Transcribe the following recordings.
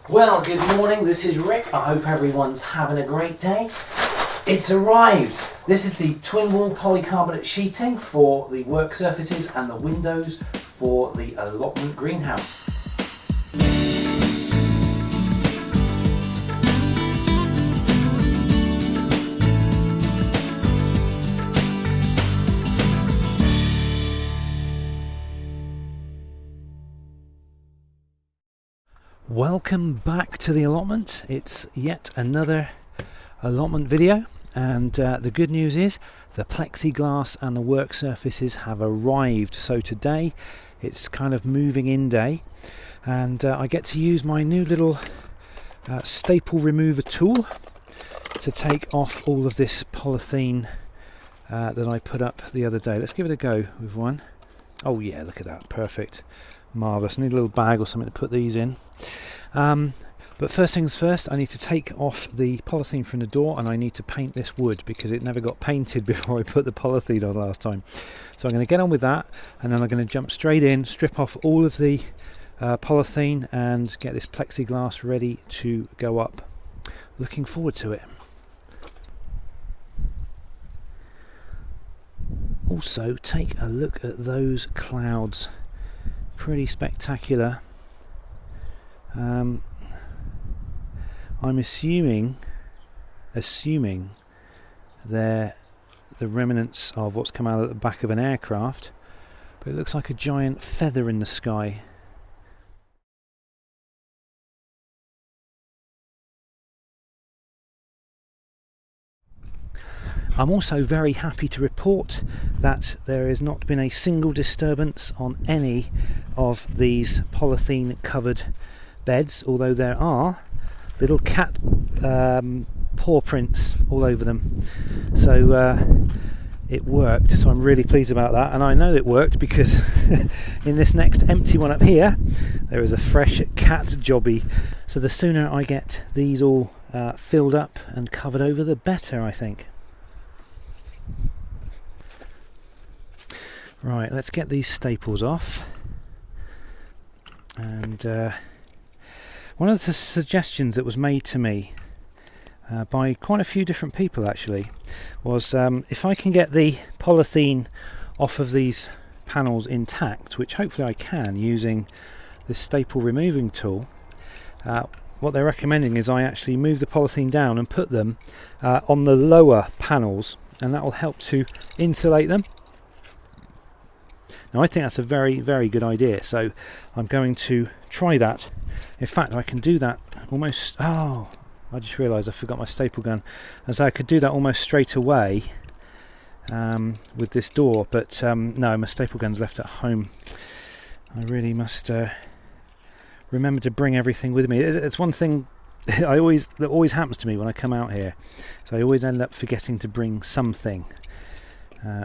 Well, good morning, this is Rick. I hope everyone's having a great day. It's arrived. This is the twin wall polycarbonate sheeting for the work surfaces and the windows for the allotment greenhouse. Welcome back to the allotment. It's yet another allotment video, and the good news is the plexiglass and the work surfaces have arrived. So today it's kind of moving in day, and I get to use my new little staple remover tool to take off all of this polythene that I put up the other day. Let's give it a go with one. Oh yeah, look at that, perfect. Marvellous. I need a little bag or something to put these in. But first things first, I need to take off the polythene from the door, and I need to paint this wood because it never got painted before I put the polythene on last time. So I'm going to get on with that, and then I'm going to jump straight in, strip off all of the polythene and get this plexiglass ready to go up. Looking forward to it. Also, take a look at those clouds. Pretty spectacular. I'm assuming they're the remnants of what's come out of the back of an aircraft, but it looks like a giant feather in the sky. I'm also very happy to report that there has not been a single disturbance on any of these polythene covered beds, although there are little cat paw prints all over them. So it worked, so I'm really pleased about that, and I know it worked because in this next empty one up here there is a fresh cat jobby. So the sooner I get these all filled up and covered over, the better, I think. Right, let's get these staples off. And one of the suggestions that was made to me by quite a few different people actually was if I can get the polythene off of these panels intact, which hopefully I can using this staple removing tool, what they're recommending is I actually move the polythene down and put them on the lower panels, and that will help to insulate them. Now I think that's a very, very good idea, so I'm going to try that. In fact, I can do that almost... Oh, I just realised I forgot my staple gun. And so I could do that almost straight away with this door, but no, my staple gun's left at home. I really must remember to bring everything with me. It's one thing that always happens to me when I come out here. So I always end up forgetting to bring something.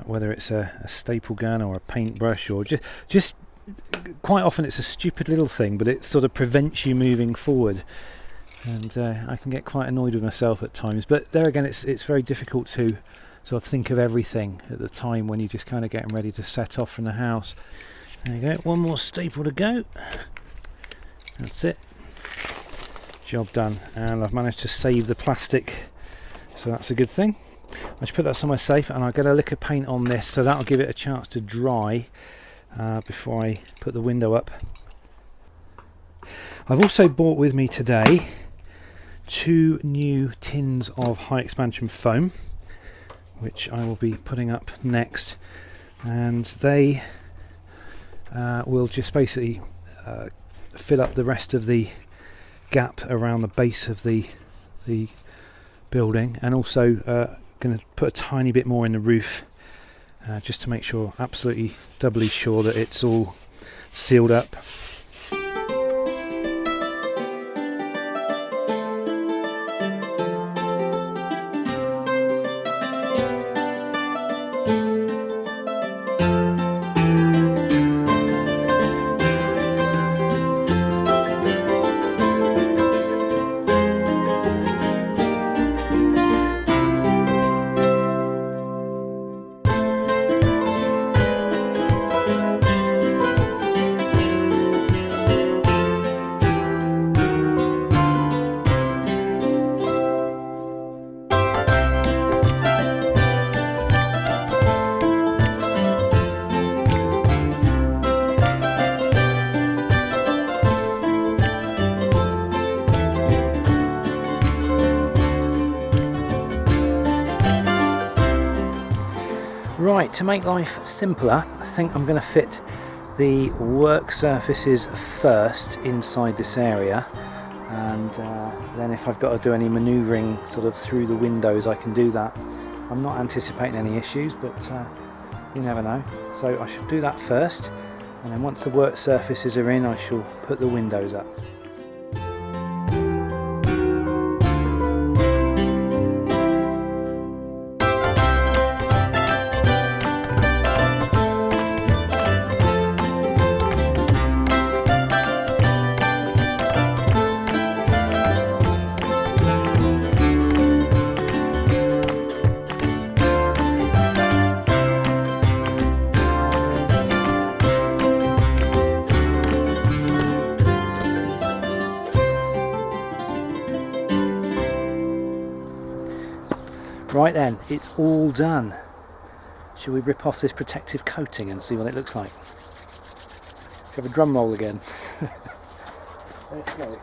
Whether it's a staple gun or a paintbrush, or just quite often it's a stupid little thing, but it sort of prevents you moving forward, and I can get quite annoyed with myself at times. But there again, it's very difficult to sort of think of everything at the time when you're just kind of getting ready to set off from the house. There you go, one more staple to go. That's it, job done, and I've managed to save the plastic, so that's a good thing. I should put that somewhere safe, and I'll get a lick of paint on this, so that'll give it a chance to dry before I put the window up. I've also bought with me today 2 new tins of high expansion foam, which I will be putting up next, and they will just basically fill up the rest of the gap around the base of the building, and also going to put a tiny bit more in the roof just to make sure, absolutely doubly sure, that it's all sealed up. to make life simpler, I think I'm going to fit the work surfaces first inside this area, and then if I've got to do any manoeuvring sort of through the windows, I can do that. I'm not anticipating any issues, but you never know. So I should do that first, and then once the work surfaces are in, I shall put the windows up. Right then, it's all done. Shall we rip off this protective coating and see what it looks like? Have a drum roll again. Let's go.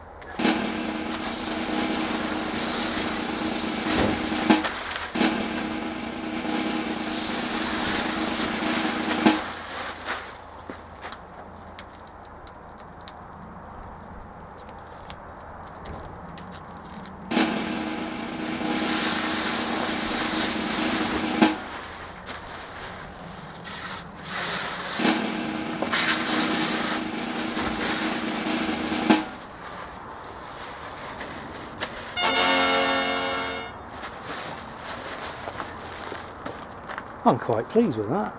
I'm quite pleased with that.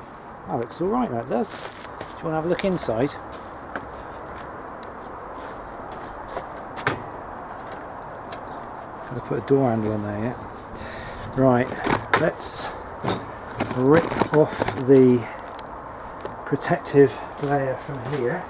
That looks alright, that does. Do you want to have a look inside? Gotta put a door handle on there yet. Right, let's rip off the protective layer from here.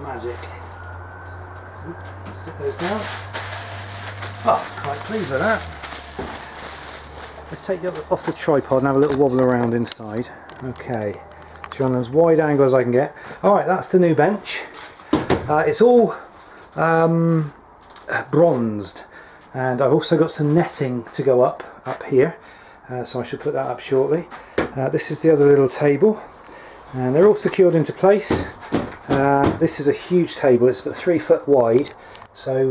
Magic. Stick those down. Oh, quite pleased with that. Let's take it off the tripod and have a little wobble around inside. Okay, trying as wide angle as I can get. Alright, that's the new bench. It's all bronzed, and I've also got some netting to go up here, so I should put that up shortly. This is the other little table, and they're all secured into place. This is a huge table, it's about 3 foot wide, so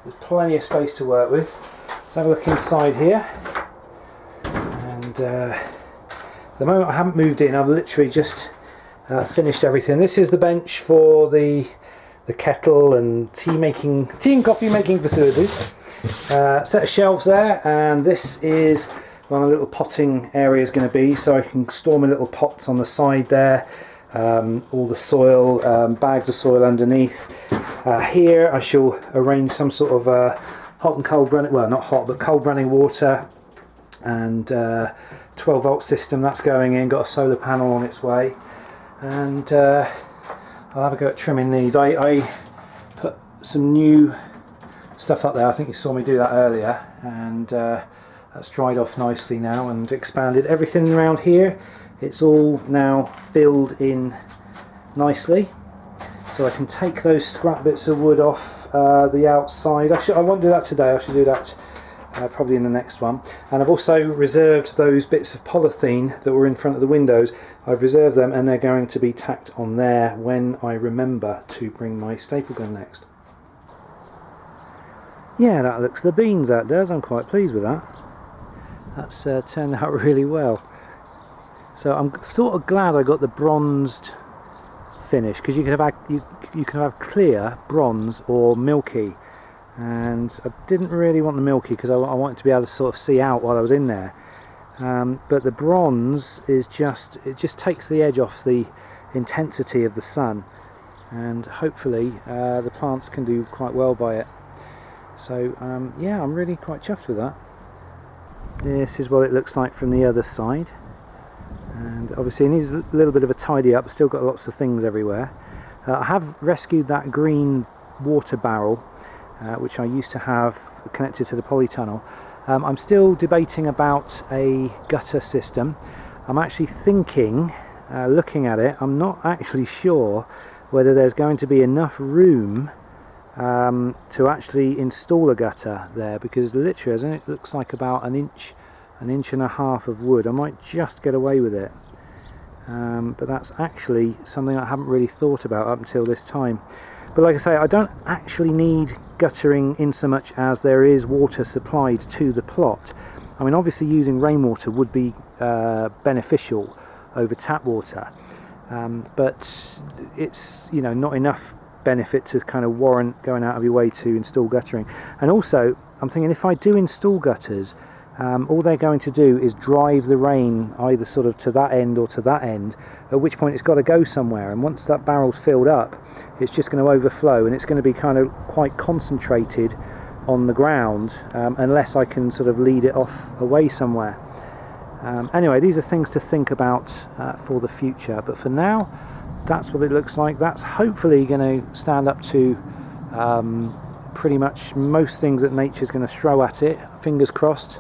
there's plenty of space to work with. Let's have a look inside here. And the moment I haven't moved in, I've literally just finished everything. This is the bench for the kettle and tea and coffee making facilities. Set of shelves there, and this is where my little potting area is going to be, so I can store my little pots on the side there. All the soil, bags of soil underneath. Here I shall arrange some sort of hot and cold running, well not hot but cold running water, and 12 volt system that's going in, got a solar panel on its way, and I'll have a go at trimming these. I put some new stuff up there, I think you saw me do that earlier, and that's dried off nicely now and expanded. Everything around here, it's all now filled in nicely, so I can take those scrap bits of wood off the outside. I won't do that today, I should do that probably in the next one. And I've also reserved those bits of polythene that were in front of the windows. I've reserved them, and they're going to be tacked on there when I remember to bring my staple gun next. Yeah, that looks the beans, that does. I'm quite pleased with that. That's turned out really well. So I'm sort of glad I got the bronzed finish, because you can have clear, bronze, or milky, and I didn't really want the milky because I wanted to be able to sort of see out while I was in there. But the bronze is it just takes the edge off the intensity of the sun, and hopefully the plants can do quite well by it. So yeah, I'm really quite chuffed with that. This is what it looks like from the other side. And obviously it needs a little bit of a tidy up, still got lots of things everywhere. I have rescued that green water barrel, which I used to have connected to the polytunnel. I'm still debating about a gutter system. I'm actually thinking, looking at it, I'm not actually sure whether there's going to be enough room to actually install a gutter there, because literally it looks like about an inch and a half of wood. I might just get away with it, but that's actually something I haven't really thought about up until this time. But like I say, I don't actually need guttering in so much as there is water supplied to the plot. I mean, obviously using rainwater would be beneficial over tap water, but it's, you know, not enough benefit to kind of warrant going out of your way to install guttering. And also I'm thinking, if I do install gutters, all they're going to do is drive the rain either sort of to that end or to that end, at which point it's got to go somewhere, and once that barrel's filled up, it's just going to overflow, and it's going to be kind of quite concentrated on the ground, unless I can sort of lead it off away somewhere. Anyway, these are things to think about for the future, but for now, that's what it looks like. That's hopefully going to stand up to pretty much most things that nature's going to throw at it, fingers crossed.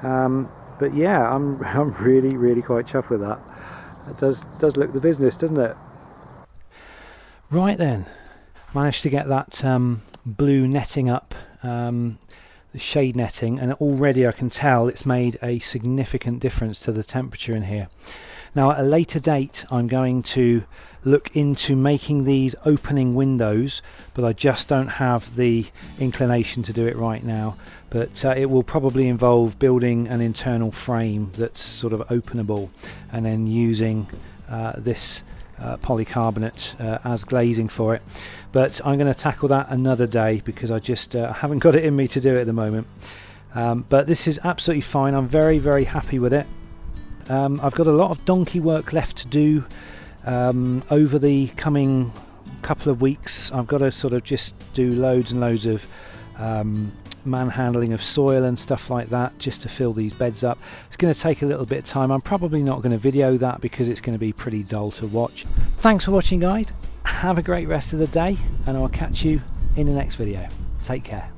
But yeah, I'm really quite chuffed with that. It does look the business, doesn't it? Right then, managed to get that blue netting up, the shade netting, and already I can tell it's made a significant difference to the temperature in here. Now at a later date I'm going to look into making these opening windows, but I just don't have the inclination to do it right now. But it will probably involve building an internal frame that's sort of openable, and then using this polycarbonate as glazing for it. But I'm going to tackle that another day, because I just haven't got it in me to do it at the moment. But this is absolutely fine. I'm very happy with it. I've got a lot of donkey work left to do over the coming couple of weeks. I've got to sort of just do loads and loads of manhandling of soil and stuff like that, just to fill these beds up. It's going to take a little bit of time. I'm probably not going to video that because it's going to be pretty dull to watch. Thanks for watching, guys. Have a great rest of the day, and I'll catch you in the next video. Take care.